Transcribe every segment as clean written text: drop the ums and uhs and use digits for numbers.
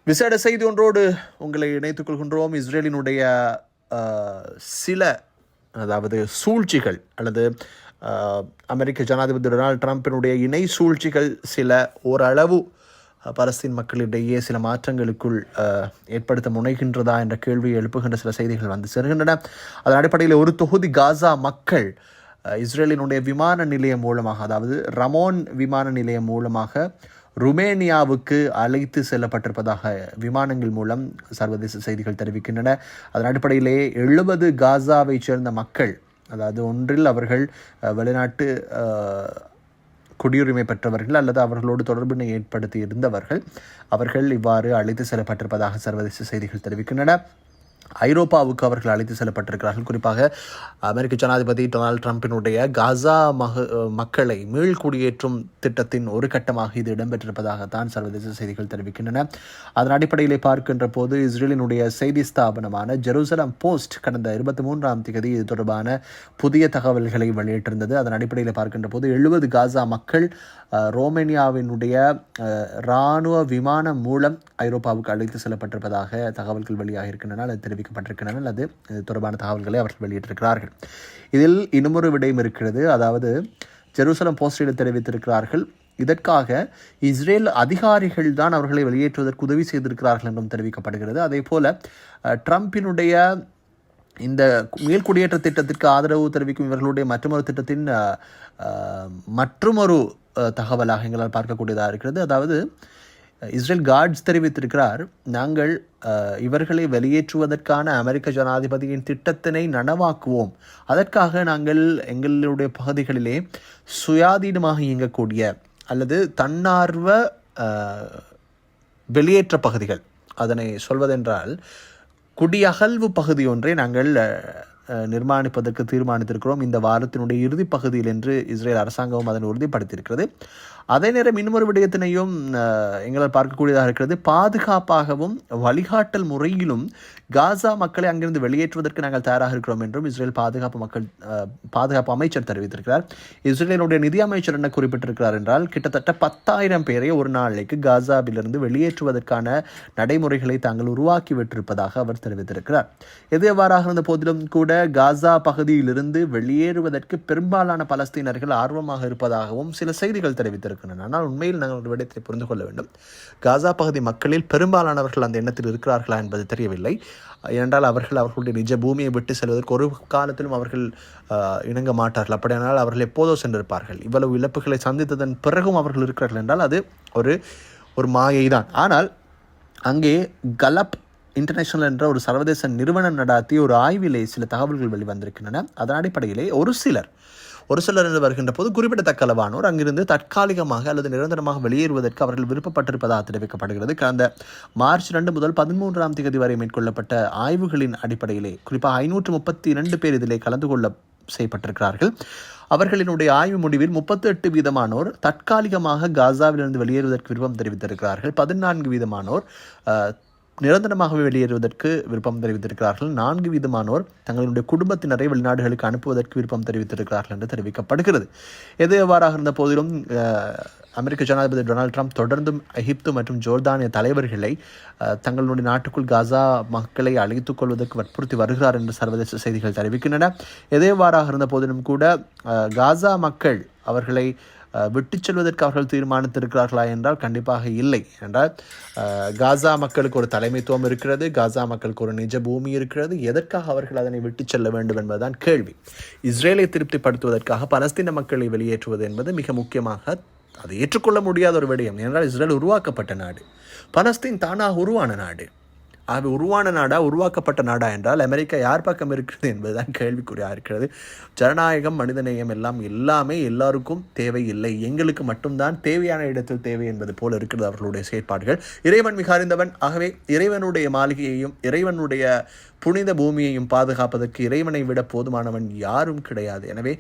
விசேட செய்தி ஒன்றோடு உங்களை இணைத்துக் கொள்கின்றோம். இஸ்ரேலினுடைய சில சூழ்ச்சிகள் அல்லது அமெரிக்க ஜனாதிபதி டொனால்ட் ட்ரம்பினுடைய இணை சூழ்ச்சிகள் சில ஓரளவு பலஸ்தீன் மக்களிடையே சில மாற்றங்களுக்குள் ஏற்படுத்த முனைகின்றதா என்ற கேள்வியை எழுப்புகின்ற சில செய்திகள் வந்து சேர்கின்றன. அதன் அடிப்படையில் ஒரு தொகுதி காசா மக்கள் இஸ்ரேலினுடைய விமான நிலையம் மூலமாக, அதாவது ரமோன் விமான நிலையம் மூலமாக ருமேனியாவுக்கு அழைத்து செல்லப்பட்டிருப்பதாக விமானங்கள் மூலம் சர்வதேச செய்திகள் தெரிவிக்கின்றன. அதன் அடிப்படையிலே 70 காசாவை சேர்ந்த மக்கள், அதாவது ஒன்றில் அவர்கள் வெளிநாட்டு குடியுரிமை பெற்றவர்கள் அல்லது அவர்களோடு தொடர்பினை ஏற்படுத்தி இருந்தவர்கள், அவர்கள் இவ்வாறு அழைத்து செல்லப்பட்டிருப்பதாக சர்வதேச செய்திகள் தெரிவிக்கின்றன. ஐரோப்பாவுக்கு அவர்கள் அழைத்து செல்லப்பட்டிருக்கிறார்கள். குறிப்பாக அமெரிக்க ஜனாதிபதி டொனால்ட் ட்ரம்பினுடைய காசா மக்களை மீள்குடியேற்றும் திட்டத்தின் ஒரு கட்டமாக இது இடம்பெற்றிருப்பதாகத்தான் சர்வதேச செய்திகள் தெரிவிக்கின்றன. அதன் அடிப்படையிலே பார்க்கின்ற போது இஸ்ரேலினுடைய செய்தி ஸ்தாபனமான ஜெருசலம் போஸ்ட் கடந்த 23ஆம் தேதி இது தொடர்பான புதிய தகவல்களை வெளியிட்டிருந்தது. அதன் அடிப்படையில் பார்க்கின்ற போது 70 காசா மக்கள் ரோமேனியாவினுடைய இராணுவ விமானம் மூலம் ஐரோப்பாவுக்கு அழைத்து செல்லப்பட்டிருப்பதாக தகவல்கள் வெளியாக இருக்கின்றன, அது தெரிவிக்கப்பட்டிருக்கின்றன, அது தொடர்பான தகவல்களை அவர்கள் வெளியிட்டிருக்கிறார்கள். இதில் இன்னுமொரு விடயம் இருக்கிறது. அதாவது ஜெருசலம் போஸ்டில் தெரிவித்திருக்கிறார்கள், இதற்காக இஸ்ரேல் அதிகாரிகள் தான் அவர்களை வெளியேற்றுவதற்கு உதவி செய்திருக்கிறார்கள் என்றும் தெரிவிக்கப்படுகிறது. அதே போல ட்ரம்பினுடைய இந்த மேல்குடியேற்ற திட்டத்திற்கு ஆதரவு தெரிவிக்கும் இவர்களுடைய மற்றொரு திட்டத்தின் மற்றொரு தகவலாக எங்களால் பார்க்கக்கூடியதாக இருக்கிறது. அதாவது இஸ்ரேல் கார்ட்ஸ் தெரிவித்திருக்கிறார், நாங்கள் இவர்களை வெளியேற்றுவதற்கான அமெரிக்க ஜனாதிபதியின் திட்டத்தினை நனவாக்குவோம், அதற்காக நாங்கள் எங்களுடைய பகுதிகளிலே சுயாதீனமாக இயங்கக்கூடிய அல்லது தன்னார்வ வெளியேற்ற பகுதிகள், அதனை சொல்வதென்றால் குடியகழ்வு பகுதி ஒன்றை நாங்கள் நிர்மாணிப்பதற்கு தீர்மானித்திருக்கிறோம் இந்த வாரத்தினுடைய இறுதி பகுதியில் என்று இஸ்ரேல் அரசாங்கமும் அதனை உறுதிப்படுத்தியிருக்கிறது. அதே நேரம் இன்னொரு விடயத்தினையும் எங்களால் பார்க்கக்கூடியதாக இருக்கிறது. பாதுகாப்பாகவும் வழிகாட்டல் முறையிலும் காசா மக்களை அங்கிருந்து வெளியேற்றுவதற்கு நாங்கள் தயாராக இருக்கிறோம் என்றும் இஸ்ரேல் பாதுகாப்பு அமைச்சர் தெரிவித்திருக்கிறார். இஸ்ரேலுடைய நிதி அமைச்சர் என்ன குறிப்பிட்டிருக்கிறார் என்றால், கிட்டத்தட்ட 10,000 பேரை ஒரு நாளைக்கு காசாவிலிருந்து வெளியேற்றுவதற்கான நடைமுறைகளை தாங்கள் உருவாக்கி விட்டிருப்பதாக அவர் தெரிவித்திருக்கிறார். எது எவ்வாறாக இருந்த போதிலும் கூட காசா பகுதியிலிருந்து வெளியேறுவதற்கு பெரும்பாலான பலஸ்தீனர்கள் ஆர்வமாக இருப்பதாகவும் சில செய்திகள் தெரிவித்திருக்கிறார். ஆனால் உண்மையில் நாங்கள் ஒரு விடயத்தை புரிந்து கொள்ள வேண்டும். காசா பகுதி மக்களில் பெரும்பாலானவர்கள் அந்த எண்ணத்தில் இருக்கிறார்களா என்பது தெரியவில்லை. ஏனென்றால் அவர்களுடைய நிஜ பூமியை விட்டு செல்வதற்கு ஒரு காலத்திலும் அவர்கள் இணங்க மாட்டார்கள். அப்படியானால் அவர்கள் எப்போதோ சென்றிருப்பார்கள். இவ்வளவு இழப்புகளை சந்தித்ததன் பிறகும் அவர்கள் இருக்கிறார்கள் என்றால் அது ஒரு மாயை தான். ஆனால் அங்கே கலப் இன்டர்நேஷனல் என்ற ஒரு சர்வதேச நிறுவனம் நடாத்திய ஒரு ஆய்விலே சில தகவல்கள் வெளிவந்திருக்கின்றன. அதன் அடிப்படையிலே ஒரு சிலர் என்று வருகின்ற போது குறிப்பிடத்தக்க அளவானோர் அங்கிருந்து தற்காலிகமாக அல்லது நிரந்தரமாக வெளியேறுவதற்கு அவர்கள் விருப்பப்பட்டிருப்பதாக தெரிவிக்கப்படுகிறது. கடந்த மார்ச் 2 முதல் 13ஆம் தேதி வரை மேற்கொள்ளப்பட்ட ஆய்வுகளின் அடிப்படையிலே குறிப்பாக 532 பேர் இதிலே கலந்து கொள்ள செய்யப்பட்டிருக்கிறார்கள். அவர்களினுடைய ஆய்வு முடிவில் 38% தற்காலிகமாக காசாவிலிருந்து வெளியேறுவதற்கு விருப்பம் தெரிவித்திருக்கிறார்கள். 14% நிரந்தரமாகவே வெளியேறுவதற்கு விருப்பம் தெரிவித்திருக்கிறார்கள். 4% தங்களுடைய குடும்பத்தினரை வெளிநாடுகளுக்கு அனுப்புவதற்கு விருப்பம் தெரிவித்திருக்கிறார்கள் என்று தெரிவிக்கப்படுகிறது. எது எவ்வாறாக இருந்த போதிலும் அமெரிக்க ஜனாதிபதி டொனால்ட் ட்ரம்ப் தொடர்ந்தும் எகிப்து மற்றும் ஜோர்தானிய தலைவர்களை தங்களுடைய நாட்டுக்குள் காசா மக்களை அழைத்துக் கொள்வதற்கு வற்புறுத்தி வருகிறார் என்று சர்வதேச செய்திகள் தெரிவிக்கின்றன. எதேவாறாக இருந்த போதிலும் கூட காசா மக்கள் அவர்களை விட்டு செல்வதற்கு அவர்கள் தீர்மானித்திருக்கிறார்களா என்றால் கண்டிப்பாக இல்லை. என்றால் காசா மக்களுக்கு ஒரு தலைமைத்துவம் இருக்கிறது, காசா மக்களுக்கு ஒரு நிஜ பூமி இருக்கிறது. எதற்காக அவர்கள் அதனை விட்டு செல்ல வேண்டும் என்பதுதான் கேள்வி. இஸ்ரேலை திருப்திப்படுத்துவதற்காக பலஸ்தீன மக்களை வெளியேற்றுவது என்பது மிக முக்கியமாக அதை ஏற்றுக்கொள்ள முடியாத ஒரு விடயம். என்றால் இஸ்ரேல் உருவாக்கப்பட்ட நாடு, பலஸ்தீன் தானாக உருவான நாடு. அது உருவான நாடா உருவாக்கப்பட்ட நாடா என்றால் அமெரிக்கா யார் பக்கம் இருக்கிறது என்பதுதான் கேள்விக்குறியாக இருக்கிறது. ஜனநாயகம், மனிதநேயம் எல்லாமே எல்லாருக்கும் தேவையில்லை, எங்களுக்கு மட்டும்தான் தேவையான இடத்தில் தேவை என்பது போல இருக்கிறது அவர்களுடைய செயற்பாடுகள். இறைவன் மிக அறிந்தவன். ஆகவே இறைவனுடைய மாளிகையையும் இறைவனுடைய புனித பூமியையும் பாதுகாப்பதற்கு இறைவனை விட போதுமானவன் யாரும் கிடையாது. எனவே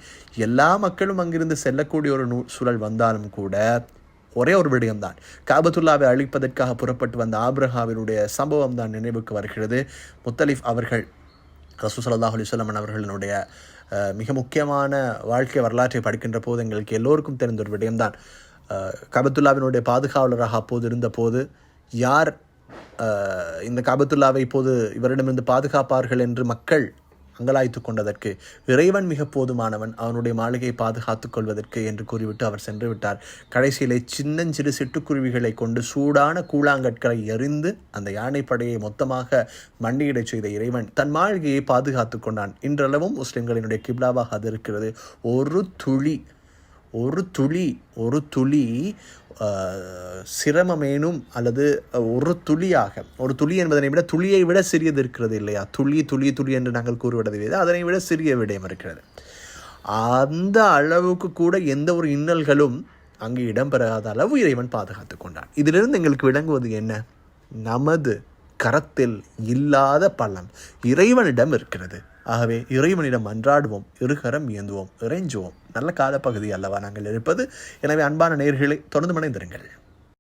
எல்லா மக்களும் அங்கிருந்து செல்லக்கூடிய ஒரு சூழல் வந்தாலும் கூட ஒரே ஒரு விடயம்தான், காபத்துல்லாவை அழிப்பதற்காக புறப்பட்டு வந்த ஆபிரகாமினுடைய சம்பவம் தான் நினைவுக்கு வருகிறது. முத்தலிஃப் அவர்கள் ரசூல் ஸல்லல்லாஹு அலைஹி வஸல்லம் அவர்களுடைய மிக முக்கியமான வாழ்க்கை வரலாற்றை படிக்கின்ற போது எங்களுக்கு எல்லோருக்கும் தெரிந்த ஒரு விடயம்தான், காபத்துல்லாவினுடைய பாதுகாவலராக அப்போது இருந்த போது யார் இந்த காபத்துல்லாவை இப்போது இவரிடமிருந்து பாதுகாப்பார்கள் என்று மக்கள் அங்கலாய்த்து கொண்டதற்கு இறைவன் மிக போதுமானவன், அவனுடைய மாளிகையை பாதுகாத்துக் கொள்வதற்கு என்று கூறிவிட்டு அவர் சென்று விட்டார். கடைசியிலே சின்னஞ்சிறு சிட்டுக்குருவிகளை கொண்டு சூடான கூழாங்கற்களை எறிந்து அந்த யானைப்படையை மொத்தமாக மண்டியிடச் செய்த இறைவன் தன் மாளிகையை பாதுகாத்து கொண்டான். இன்றளவும் முஸ்லிம்களினுடைய கிப்லாவாக அது இருக்கிறது. ஒரு துளி சிரமமேனும் அல்லது ஒரு துளி என்பதனை விட துளியை விட சிறியது இருக்கிறது இல்லையா? துளி என்று நாங்கள் கூறுவதை அதனை விட சிறிய விடயம் இருக்கிறது. அந்த அளவுக்கு கூட எந்த ஒரு இன்னல்களும் அங்கு இடம்பெறாத அளவு இறைவன் பாதுகாத்து கொண்டான். இதிலிருந்து எங்களுக்கு விளங்குவது என்ன? நமது கரத்தில் இல்லாத பலம் இறைவனிடம் இருக்கிறது. ஆகவே இறைவனிடம் அன்றாடுவோம், இருகரம் இயந்துவோம், இறைஞ்சுவோம். நல்ல காலப்பகுதி அல்லவா நாங்கள் இருப்பது. எனவே அன்பான நேயர்களை தொடர்ந்து இணைந்திருங்கள்.